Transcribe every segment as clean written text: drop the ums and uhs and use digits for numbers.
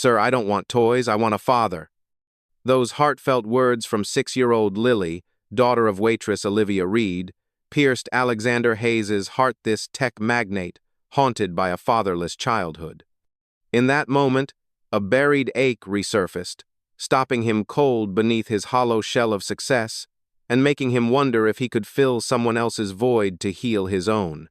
"Sir, I don't want toys, I want a father." Those heartfelt words from 6-year-old Lily, daughter of waitress Olivia Reed, pierced Alexander Hayes's heart, this tech magnate, haunted by a fatherless childhood. In that moment, a buried ache resurfaced, stopping him cold beneath his hollow shell of success, and making him wonder if he could fill someone else's void to heal his own.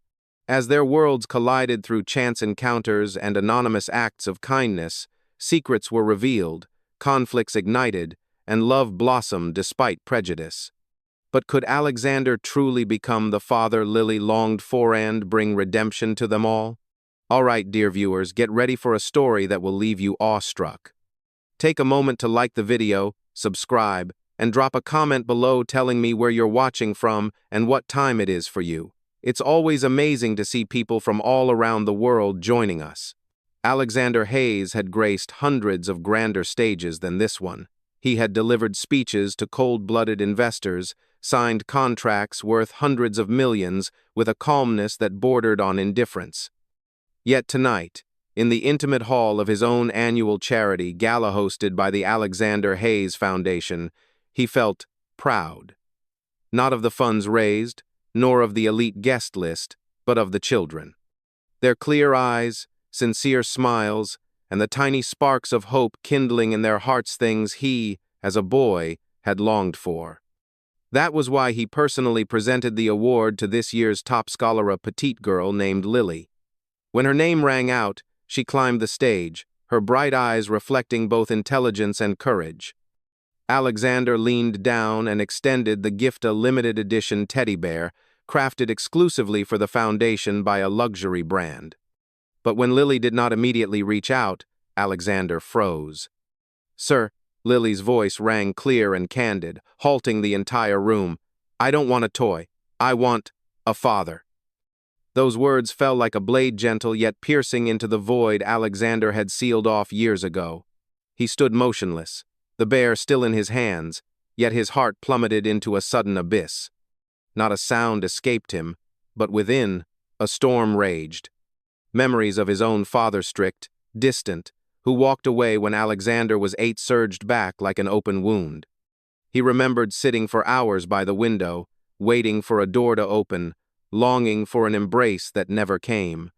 As their worlds collided through chance encounters and anonymous acts of kindness, secrets were revealed, conflicts ignited, and love blossomed despite prejudice. But could Alexander truly become the father Lily longed for and bring redemption to them all? All right, dear viewers, get ready for a story that will leave you awestruck. Take a moment to like the video, subscribe, and drop a comment below telling me where you're watching from and what time it is for you. It's always amazing to see people from all around the world joining us. Alexander Hayes had graced hundreds of grander stages than this one. He had delivered speeches to cold-blooded investors, signed contracts worth hundreds of millions with a calmness that bordered on indifference. Yet tonight, in the intimate hall of his own annual charity gala hosted by the Alexander Hayes Foundation, he felt proud. Not of the funds raised, nor of the elite guest list, but of the children. Their clear eyes, sincere smiles, and the tiny sparks of hope kindling in their hearts, things he, as a boy, had longed for. That was why he personally presented the award to this year's top scholar, a petite girl named Lily. When her name rang out, she climbed the stage, her bright eyes reflecting both intelligence and courage. Alexander leaned down and extended the gift, a limited edition teddy bear, crafted exclusively for the foundation by a luxury brand. But when Lily did not immediately reach out, Alexander froze. "Sir," Lily's voice rang clear and candid, halting the entire room. "I don't want a toy. I want a father." Those words fell like a blade, gentle yet piercing into the void Alexander had sealed off years ago. He stood motionless, the bear still in his hands, yet his heart plummeted into a sudden abyss. Not a sound escaped him, but within, a storm raged. Memories of his own father, strict, distant, who walked away when Alexander was 8, surged back like an open wound. He remembered sitting for hours by the window, waiting for a door to open, longing for an embrace that never came.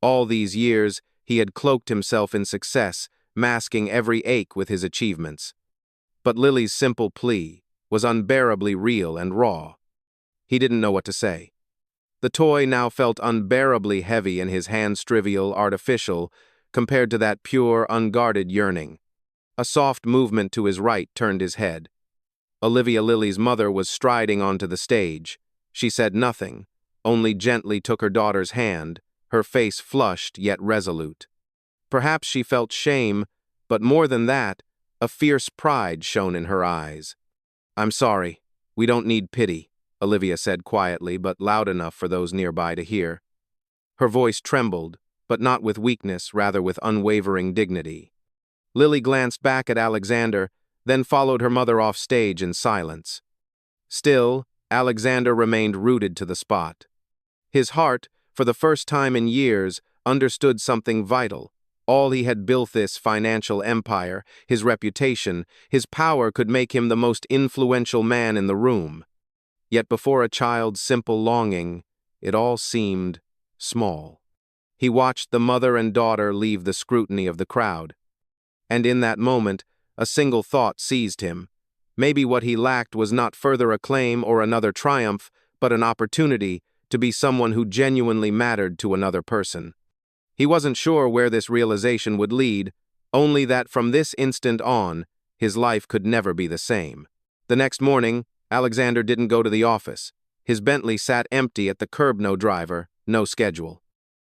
All these years, he had cloaked himself in success, masking every ache with his achievements. But Lily's simple plea was unbearably real and raw. He didn't know what to say. The toy now felt unbearably heavy in his hands, trivial, artificial, compared to that pure, unguarded yearning. A soft movement to his right turned his head. Olivia, Lily's mother, was striding onto the stage. She said nothing, only gently took her daughter's hand, her face flushed yet resolute. Perhaps she felt shame, but more than that, a fierce pride shone in her eyes. "I'm sorry. We don't need pity," Olivia said quietly, but loud enough for those nearby to hear. Her voice trembled, but not with weakness, rather with unwavering dignity. Lily glanced back at Alexander, then followed her mother off stage in silence. Still, Alexander remained rooted to the spot. His heart, for the first time in years, understood something vital. All he had built, this financial empire, his reputation, his power, could make him the most influential man in the room. Yet before a child's simple longing, it all seemed small. He watched the mother and daughter leave the scrutiny of the crowd. And in that moment, a single thought seized him. Maybe what he lacked was not further acclaim or another triumph, but an opportunity to be someone who genuinely mattered to another person. He wasn't sure where this realization would lead, only that from this instant on, his life could never be the same. The next morning, Alexander didn't go to the office. His Bentley sat empty at the curb, no driver, no schedule.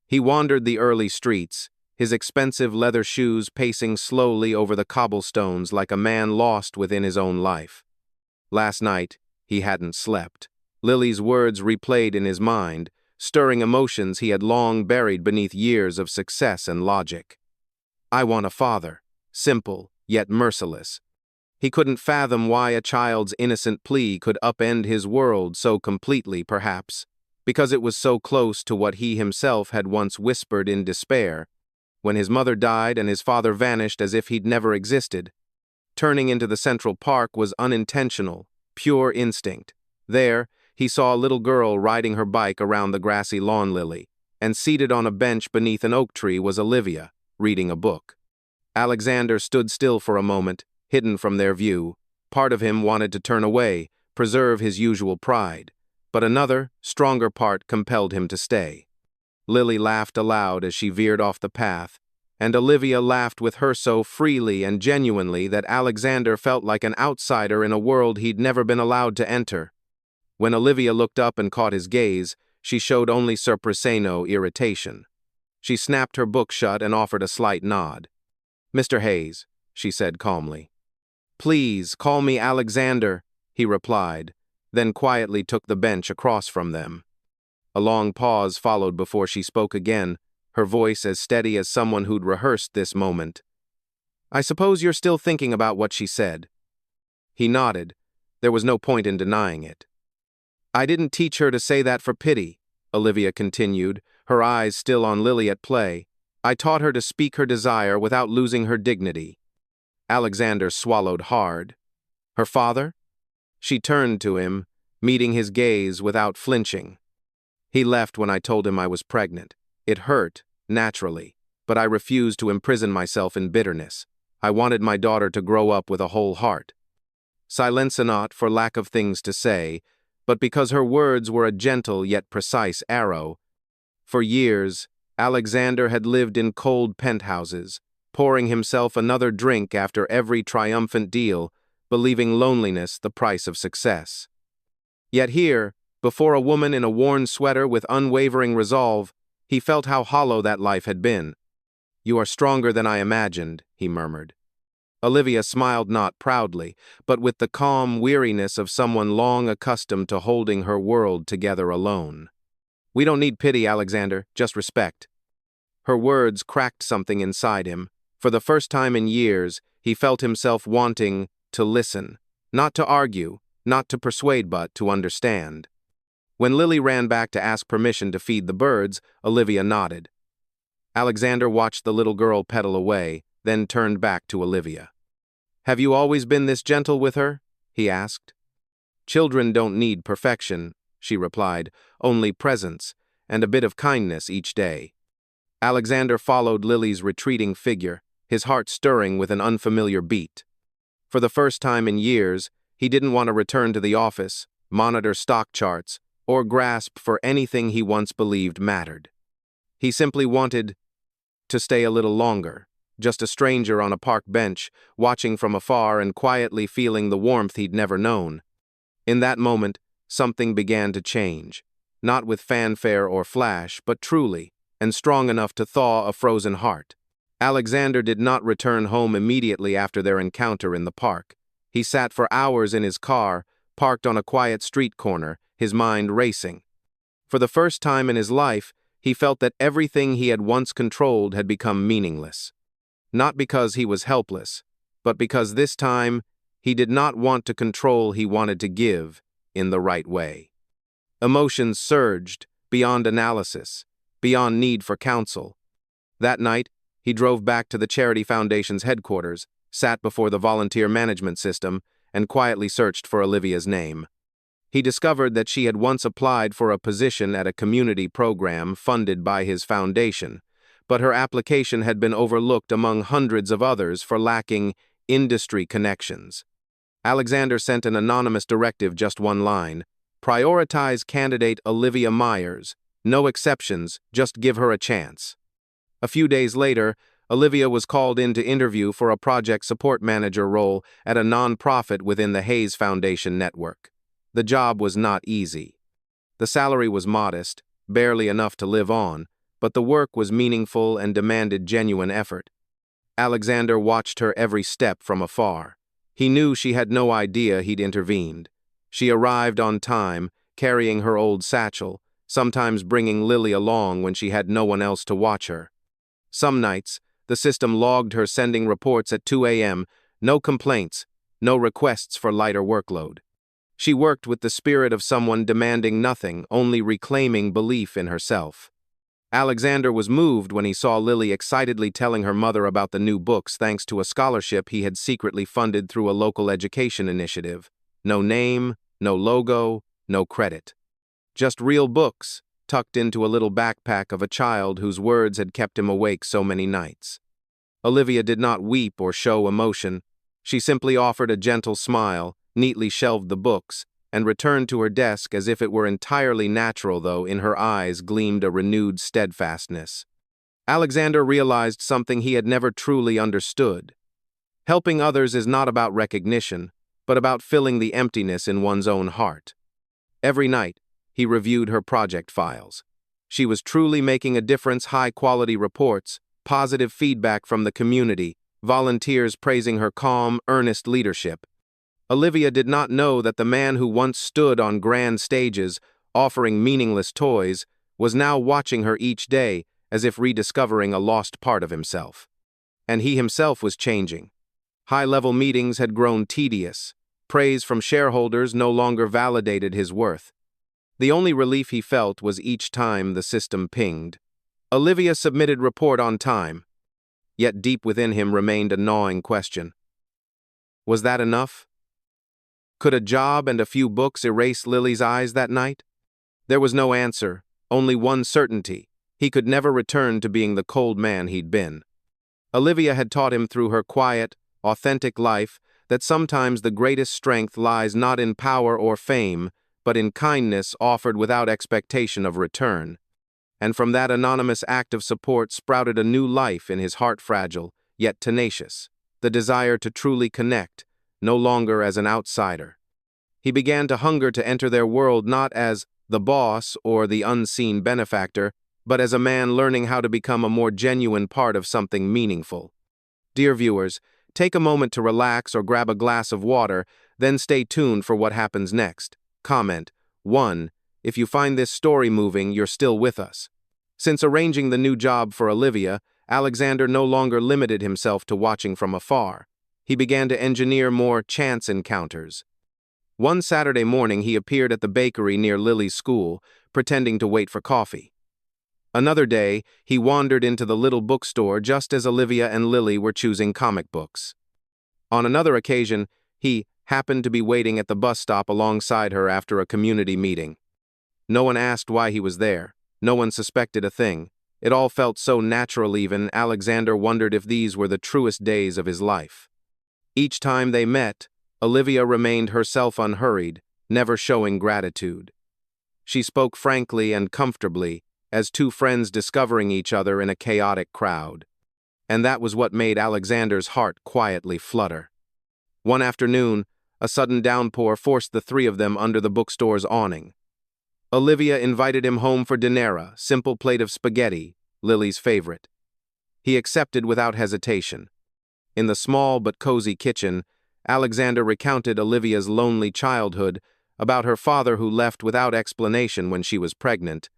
He wandered the early streets, his expensive leather shoes pacing slowly over the cobblestones like a man lost within his own life. Last night, he hadn't slept. Lily's words replayed in his mind, stirring emotions he had long buried beneath years of success and logic. "I want a father," simple, yet merciless. He couldn't fathom why a child's innocent plea could upend his world so completely, perhaps, because it was so close to what he himself had once whispered in despair. when his mother died and his father vanished as if he'd never existed. Turning into the Central Park was unintentional, pure instinct. There, he saw a little girl riding her bike around the grassy lawn lily, and seated on a bench beneath an oak tree was Olivia, reading a book. Alexander stood still for a moment, hidden from their view. Part of him wanted to turn away, preserve his usual pride, but another, stronger part compelled him to stay. Lily laughed aloud as she veered off the path, and Olivia laughed with her so freely and genuinely that Alexander felt like an outsider in a world he'd never been allowed to enter. When Olivia looked up and caught his gaze, she showed only surpriseno irritation. She snapped her book shut and offered a slight nod. "Mr. Hayes," she said calmly. "Please, call me Alexander," he replied, then quietly took the bench across from them. A long pause followed before she spoke again, her voice as steady as someone who'd rehearsed this moment. "I suppose you're still thinking about what she said." He nodded. There was no point in denying it. "I didn't teach her to say that for pity," Olivia continued, her eyes still on Lily at play. "I taught her to speak her desire without losing her dignity." Alexander swallowed hard. "Her father?" She turned to him, meeting his gaze without flinching. "He left when I told him I was pregnant. It hurt, naturally, but I refused to imprison myself in bitterness. I wanted my daughter to grow up with a whole heart." Silence not for lack of things to say, but because her words were a gentle yet precise arrow. For years, Alexander had lived in cold penthouses, pouring himself another drink after every triumphant deal, believing loneliness the price of success. Yet here, before a woman in a worn sweater with unwavering resolve, he felt how hollow that life had been. "You are stronger than I imagined," he murmured. Olivia smiled not proudly, but with the calm weariness of someone long accustomed to holding her world together alone. "We don't need pity, Alexander, just respect." Her words cracked something inside him. For the first time in years, he felt himself wanting to listen, not to argue, not to persuade but to understand. When Lily ran back to ask permission to feed the birds, Olivia nodded. Alexander watched the little girl pedal away, then turned back to Olivia. "Have you always been this gentle with her?" he asked. "Children don't need perfection," she replied, "only presence, and a bit of kindness each day." Alexander followed Lily's retreating figure, his heart stirring with an unfamiliar beat. For the first time in years, he didn't want to return to the office, monitor stock charts, or grasp for anything he once believed mattered. He simply wanted to stay a little longer, just a stranger on a park bench, watching from afar and quietly feeling the warmth he'd never known. In that moment, something began to change, not with fanfare or flash, but truly, and strong enough to thaw a frozen heart. Alexander did not return home immediately after their encounter in the park. He sat for hours in his car, parked on a quiet street corner, his mind racing. For the first time in his life, he felt that everything he had once controlled had become meaningless. Not because he was helpless, but because this time he did not want to control, he wanted to give in the right way. Emotions surged, beyond analysis, beyond need for counsel. That night, he drove back to the Charity Foundation's headquarters, sat before the volunteer management system, and quietly searched for Olivia's name. He discovered that she had once applied for a position at a community program funded by his foundation, but her application had been overlooked among hundreds of others for lacking industry connections. Alexander sent an anonymous directive, just one line: "Prioritize candidate Olivia Myers. No exceptions, just give her a chance." A few days later, Olivia was called in to interview for a project support manager role at a nonprofit within the Hayes Foundation network. The job was not easy. The salary was modest, barely enough to live on, but the work was meaningful and demanded genuine effort. Alexander watched her every step from afar. He knew she had no idea he'd intervened. She arrived on time, carrying her old satchel, sometimes bringing Lily along when she had no one else to watch her. Some nights, the system logged her sending reports at 2 a.m., no complaints, no requests for lighter workload. She worked with the spirit of someone demanding nothing, only reclaiming belief in herself. Alexander was moved when he saw Lily excitedly telling her mother about the new books thanks to a scholarship he had secretly funded through a local education initiative. No name, no logo, no credit. Just real books, tucked into a little backpack of a child whose words had kept him awake so many nights. Olivia did not weep or show emotion. She simply offered a gentle smile, neatly shelved the books, and returned to her desk as if it were entirely natural, though in her eyes gleamed a renewed steadfastness. Alexander realized something he had never truly understood. Helping others is not about recognition, but about filling the emptiness in one's own heart. Every night, he reviewed her project files. She was truly making a difference: high-quality reports, positive feedback from the community, volunteers praising her calm, earnest leadership. Olivia did not know that the man who once stood on grand stages, offering meaningless toys, was now watching her each day as if rediscovering a lost part of himself. And he himself was changing. High-level meetings had grown tedious. Praise from shareholders no longer validated his worth. The only relief he felt was each time the system pinged. Olivia submitted report on time. Yet deep within him remained a gnawing question. Was that enough? Could a job and a few books erase Lily's eyes that night? There was no answer, only one certainty: he could never return to being the cold man he'd been. Olivia had taught him through her quiet, authentic life that sometimes the greatest strength lies not in power or fame, but in kindness offered without expectation of return. And from that anonymous act of support sprouted a new life in his heart, fragile, yet tenacious, the desire to truly connect, no longer as an outsider. He began to hunger to enter their world not as the boss or the unseen benefactor, but as a man learning how to become a more genuine part of something meaningful. Dear viewers, take a moment to relax or grab a glass of water, then stay tuned for what happens next. Comment: 1. If you find this story moving, you're still with us. Since arranging the new job for Olivia, Alexander no longer limited himself to watching from afar. He began to engineer more chance encounters. One Saturday morning, he appeared at the bakery near Lily's school, pretending to wait for coffee. Another day, he wandered into the little bookstore just as Olivia and Lily were choosing comic books. On another occasion, he happened to be waiting at the bus stop alongside her after a community meeting. No one asked why he was there. No one suspected a thing. It all felt so natural. Even Alexander wondered if these were the truest days of his life. Each time they met, Olivia remained herself, unhurried, never showing gratitude. She spoke frankly and comfortably, as two friends discovering each other in a chaotic crowd. And that was what made Alexander's heart quietly flutter. One afternoon, a sudden downpour forced the three of them under the bookstore's awning. Olivia invited him home for dinner, simple plate of spaghetti, Lily's favorite. He accepted without hesitation. In the small but cozy kitchen, Alexander recounted Olivia's lonely childhood, about her father who left without explanation when she was pregnant,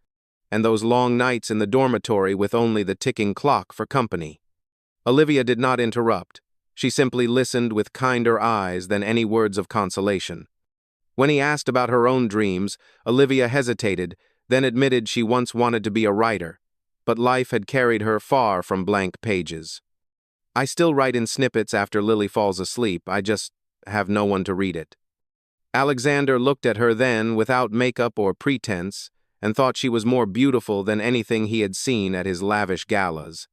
and those long nights in the dormitory with only the ticking clock for company. Olivia did not interrupt. She simply listened with kinder eyes than any words of consolation. When he asked about her own dreams, Olivia hesitated, then admitted she once wanted to be a writer, but life had carried her far from blank pages. "I still write in snippets after Lily falls asleep. I just have no one to read it." Alexander looked at her then without makeup or pretense and thought she was more beautiful than anything he had seen at his lavish galas.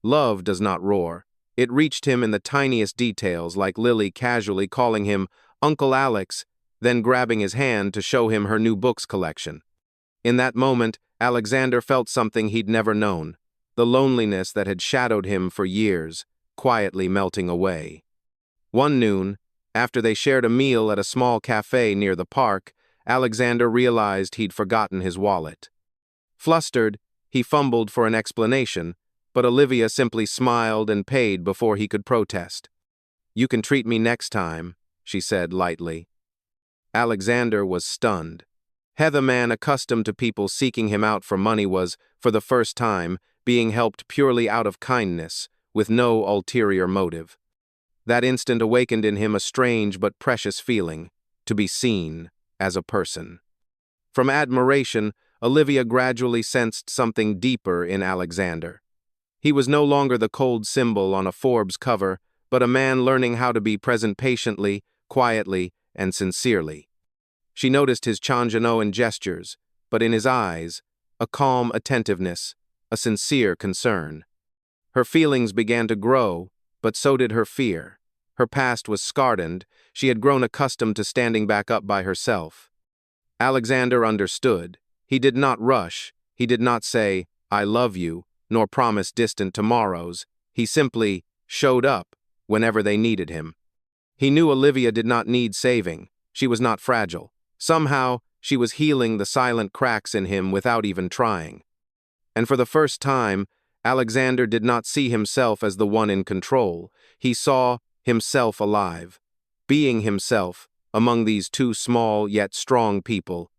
Love does not roar. It reached him in the tiniest details, like Lily casually calling him Uncle Alex, then grabbing his hand to show him her new books collection. In that moment, Alexander felt something he'd never known, the loneliness that had shadowed him for years, quietly melting away. One noon, after they shared a meal at a small cafe near the park, Alexander realized he'd forgotten his wallet. Flustered, he fumbled for an explanation, but Olivia simply smiled and paid before he could protest. "You can treat me next time," she said lightly. Alexander was stunned. The man accustomed to people seeking him out for money was, for the first time, being helped purely out of kindness, with no ulterior motive. That instant awakened in him a strange but precious feeling, to be seen as a person. From admiration, Olivia gradually sensed something deeper in Alexander. He was no longer the cold symbol on a Forbes cover, but a man learning how to be present patiently, quietly, and sincerely. She noticed his Chanjanoan gestures, but in his eyes, a calm attentiveness, a sincere concern. Her feelings began to grow, but so did her fear. Her past was hardened. She had grown accustomed to standing back up by herself. Alexander understood. He did not rush. He did not say, "I love you," nor promise distant tomorrows. He simply showed up whenever they needed him. He knew Olivia did not need saving. She was not fragile. Somehow, she was healing the silent cracks in him without even trying. And for the first time, Alexander did not see himself as the one in control. He saw himself alive, being himself among these two small yet strong people.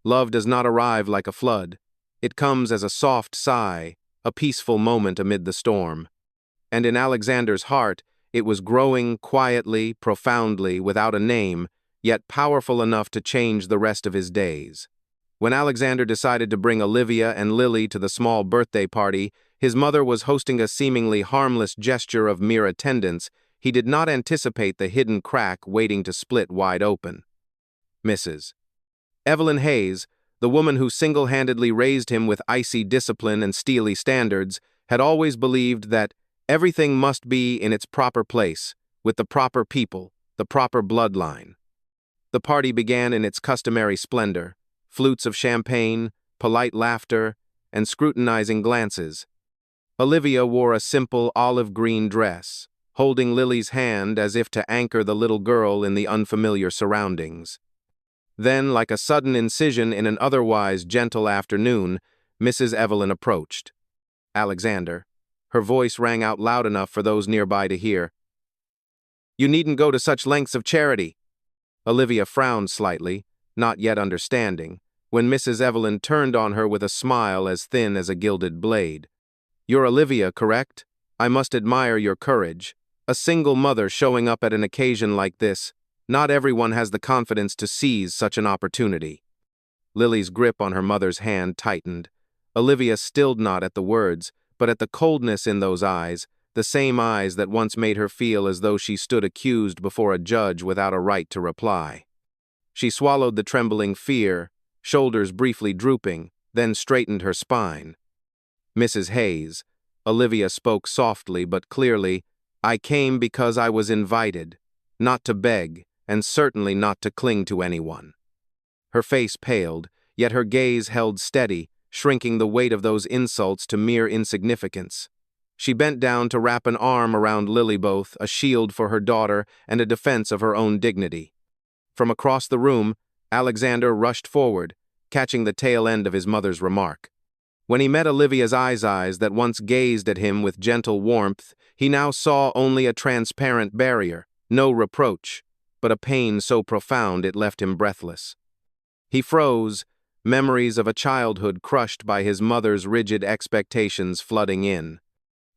Love does not arrive like a flood. It comes as a soft sigh, a peaceful moment amid the storm. And in Alexander's heart, it was growing quietly, profoundly, without a name, yet powerful enough to change the rest of his days. When Alexander decided to bring Olivia and Lily to the small birthday party, his mother was hosting a seemingly harmless gesture of mere attendance. He did not anticipate the hidden crack waiting to split wide open. Mrs. Evelyn Hayes, the woman who single-handedly raised him with icy discipline and steely standards, had always believed that everything must be in its proper place, with the proper people, the proper bloodline. The party began in its customary splendor, flutes of champagne, polite laughter, and scrutinizing glances. Olivia wore a simple olive-green dress, holding Lily's hand as if to anchor the little girl in the unfamiliar surroundings. Then, like a sudden incision in an otherwise gentle afternoon, Mrs. Evelyn approached. Alexander. Her voice rang out loud enough for those nearby to hear. "You needn't go to such lengths of charity." Olivia frowned slightly, not yet understanding, when Mrs. Evelyn turned on her with a smile as thin as a gilded blade. "You're Olivia, correct? I must admire your courage. A single mother showing up at an occasion like this. Not everyone has the confidence to seize such an opportunity." Lily's grip on her mother's hand tightened. Olivia stilled not at the words, but at the coldness in those eyes, the same eyes that once made her feel as though she stood accused before a judge without a right to reply. She swallowed the trembling fear, shoulders briefly drooping, then straightened her spine. "Mrs. Hayes," Olivia spoke softly but clearly, "I came because I was invited, not to beg, and certainly not to cling to anyone." Her face paled, yet her gaze held steady, shrinking the weight of those insults to mere insignificance. She bent down to wrap an arm around Lily, both a shield for her daughter and a defense of her own dignity. From across the room, Alexander rushed forward, catching the tail end of his mother's remark. When he met Olivia's eyes that once gazed at him with gentle warmth, he now saw only a transparent barrier, no reproach, but a pain so profound it left him breathless. He froze, memories of a childhood crushed by his mother's rigid expectations flooding in.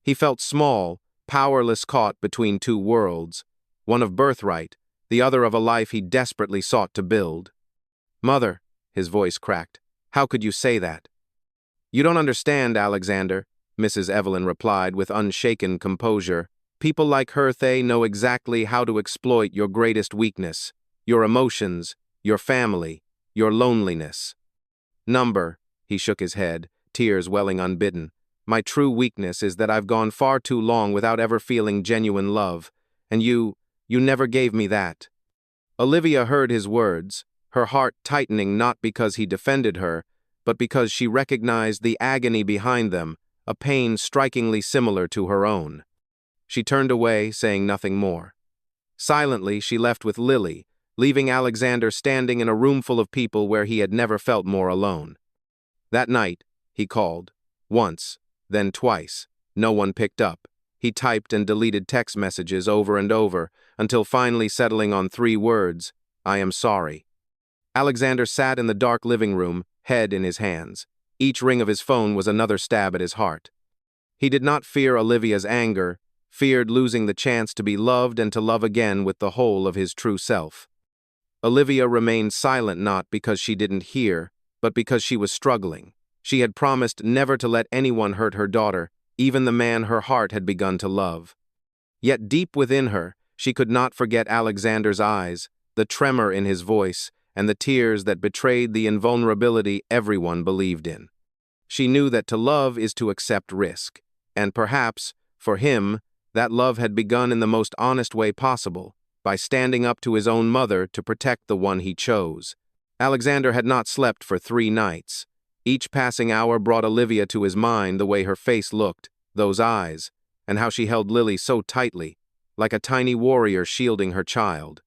He felt small, powerless, caught between two worlds, one of birthright, the other of a life he desperately sought to build. "Mother," his voice cracked, "how could you say that?" "You don't understand, Alexander," Mrs. Evelyn replied with unshaken composure. "People like Herthay know exactly how to exploit your greatest weakness, your emotions, your family, your loneliness." He shook his head, tears welling unbidden. "My true weakness is that I've gone far too long without ever feeling genuine love, and you never gave me that." Olivia heard his words, her heart tightening not because he defended her, but because she recognized the agony behind them, a pain strikingly similar to her own. She turned away, saying nothing more. Silently, she left with Lily, leaving Alexander standing in a room full of people where he had never felt more alone. That night, he called. Once, then twice. No one picked up. He typed and deleted text messages over and over, until finally settling on 3 words, "I am sorry." Alexander sat in the dark living room, head in his hands. Each ring of his phone was another stab at his heart. He did not fear Olivia's anger, feared losing the chance to be loved and to love again with the whole of his true self. Olivia remained silent not because she didn't hear, but because she was struggling. She had promised never to let anyone hurt her daughter, even the man her heart had begun to love. Yet deep within her, she could not forget Alexander's eyes, the tremor in his voice, and the tears that betrayed the invulnerability everyone believed in. She knew that to love is to accept risk, and perhaps, for him, that love had begun in the most honest way possible, by standing up to his own mother to protect the one he chose. Alexander had not slept for 3 nights. Each passing hour brought Olivia to his mind the way her face looked, those eyes, and how she held Lily so tightly, like a tiny warrior shielding her child.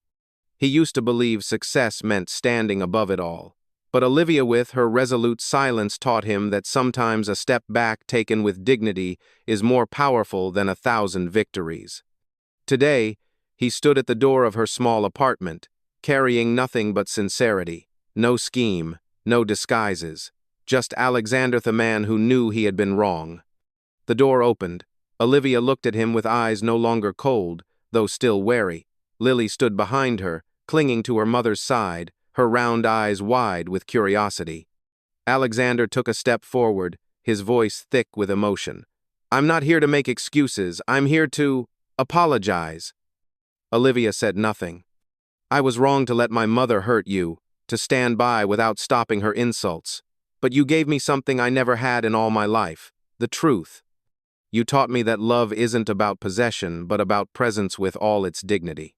He used to believe success meant standing above it all, but Olivia with her resolute silence taught him that sometimes a step back taken with dignity is more powerful than 1,000 victories. Today, he stood at the door of her small apartment, carrying nothing but sincerity, no scheme, no disguises, just Alexander the man who knew he had been wrong. The door opened. Olivia looked at him with eyes no longer cold, though still wary. Lily stood behind her, clinging to her mother's side, her round eyes wide with curiosity. Alexander took a step forward, his voice thick with emotion. "I'm not here to make excuses. I'm here to apologize." Olivia said nothing. "I was wrong to let my mother hurt you, to stand by without stopping her insults. But you gave me something I never had in all my life, the truth. You taught me that love isn't about possession, but about presence with all its dignity."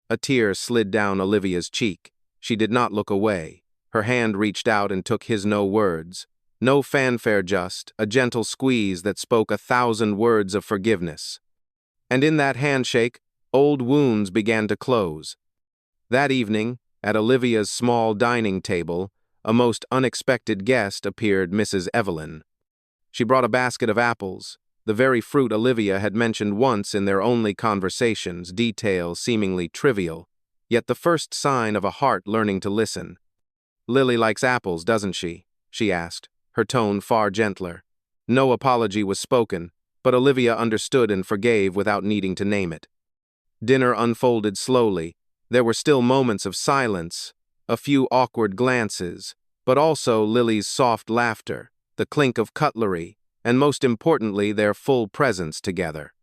A tear slid down Olivia's cheek. She did not look away. Her hand reached out and took his no words. No fanfare, just a gentle squeeze that spoke 1,000 words of forgiveness. And in that handshake, old wounds began to close. That evening, at Olivia's small dining table, a most unexpected guest appeared, Mrs. Evelyn. She brought a basket of apples, the very fruit Olivia had mentioned once in their only conversations, detail seemingly trivial, yet the first sign of a heart learning to listen. "Lily likes apples, doesn't she?" she asked, her tone far gentler. No apology was spoken, but Olivia understood and forgave without needing to name it. Dinner unfolded slowly. There were still moments of silence, a few awkward glances, but also Lily's soft laughter, the clink of cutlery, and most importantly, their full presence together.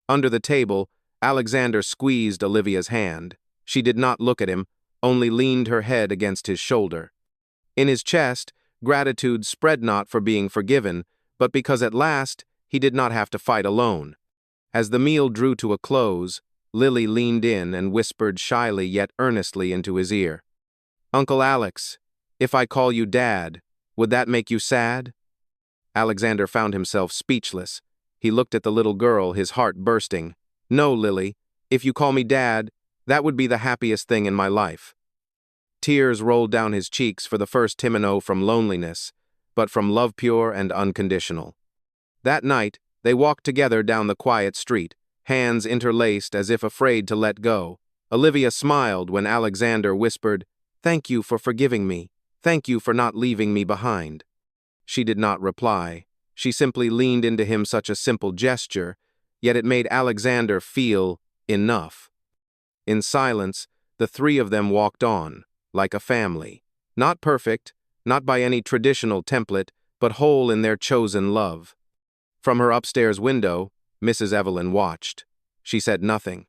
Under the table, Alexander squeezed Olivia's hand. She did not look at him, only leaned her head against his shoulder. In his chest, gratitude spread not for being forgiven, but because at last he did not have to fight alone. As the meal drew to a close, Lily leaned in and whispered shyly yet earnestly into his ear. "Uncle Alex, if I call you Dad, would that make you sad?" Alexander found himself speechless. He looked at the little girl, his heart bursting. "No, Lily, if you call me Dad, that would be the happiest thing in my life." Tears rolled down his cheeks for the first timino from loneliness, but from love pure and unconditional. That night, they walked together down the quiet street, hands interlaced as if afraid to let go. Olivia smiled when Alexander whispered, "Thank you for forgiving me. Thank you for not leaving me behind." She did not reply. She simply leaned into him, such a simple gesture, yet it made Alexander feel enough. In silence, the three of them walked on, like a family. Not perfect, not by any traditional template, but whole in their chosen love. From her upstairs window, Mrs. Evelyn watched. She said nothing.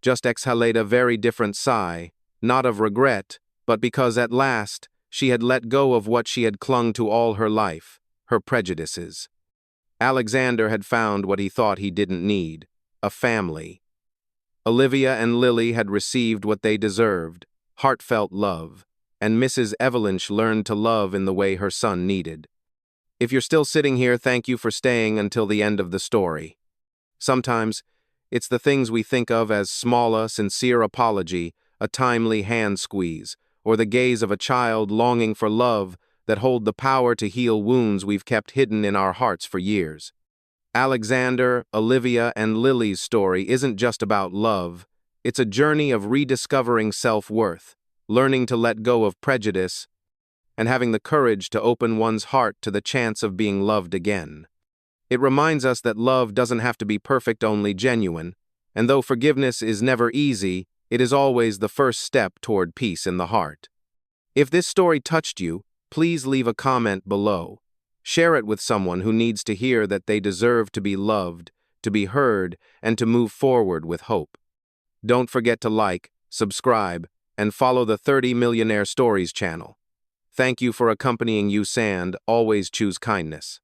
Just exhaled a very different sigh, not of regret, but because at last she had let go of what she had clung to all her life, her prejudices. Alexander had found what he thought he didn't need, a family. Olivia and Lily had received what they deserved, heartfelt love, and Mrs. Evelyn learned to love in the way her son needed. If you're still sitting here, thank you for staying until the end of the story. Sometimes, it's the things we think of as small, sincere apology, a timely hand squeeze, or the gaze of a child longing for love that hold the power to heal wounds we've kept hidden in our hearts for years. Alexander, Olivia, and Lily's story isn't just about love. It's a journey of rediscovering self-worth, learning to let go of prejudice, and having the courage to open one's heart to the chance of being loved again. It reminds us that love doesn't have to be perfect, only genuine, and though forgiveness is never easy, it is always the first step toward peace in the heart. If this story touched you, please leave a comment below. Share it with someone who needs to hear that they deserve to be loved, to be heard, and to move forward with hope. Don't forget to like, subscribe, and follow the 30 Millionaire Stories channel. Thank you for accompanying you, Sand. Always choose kindness.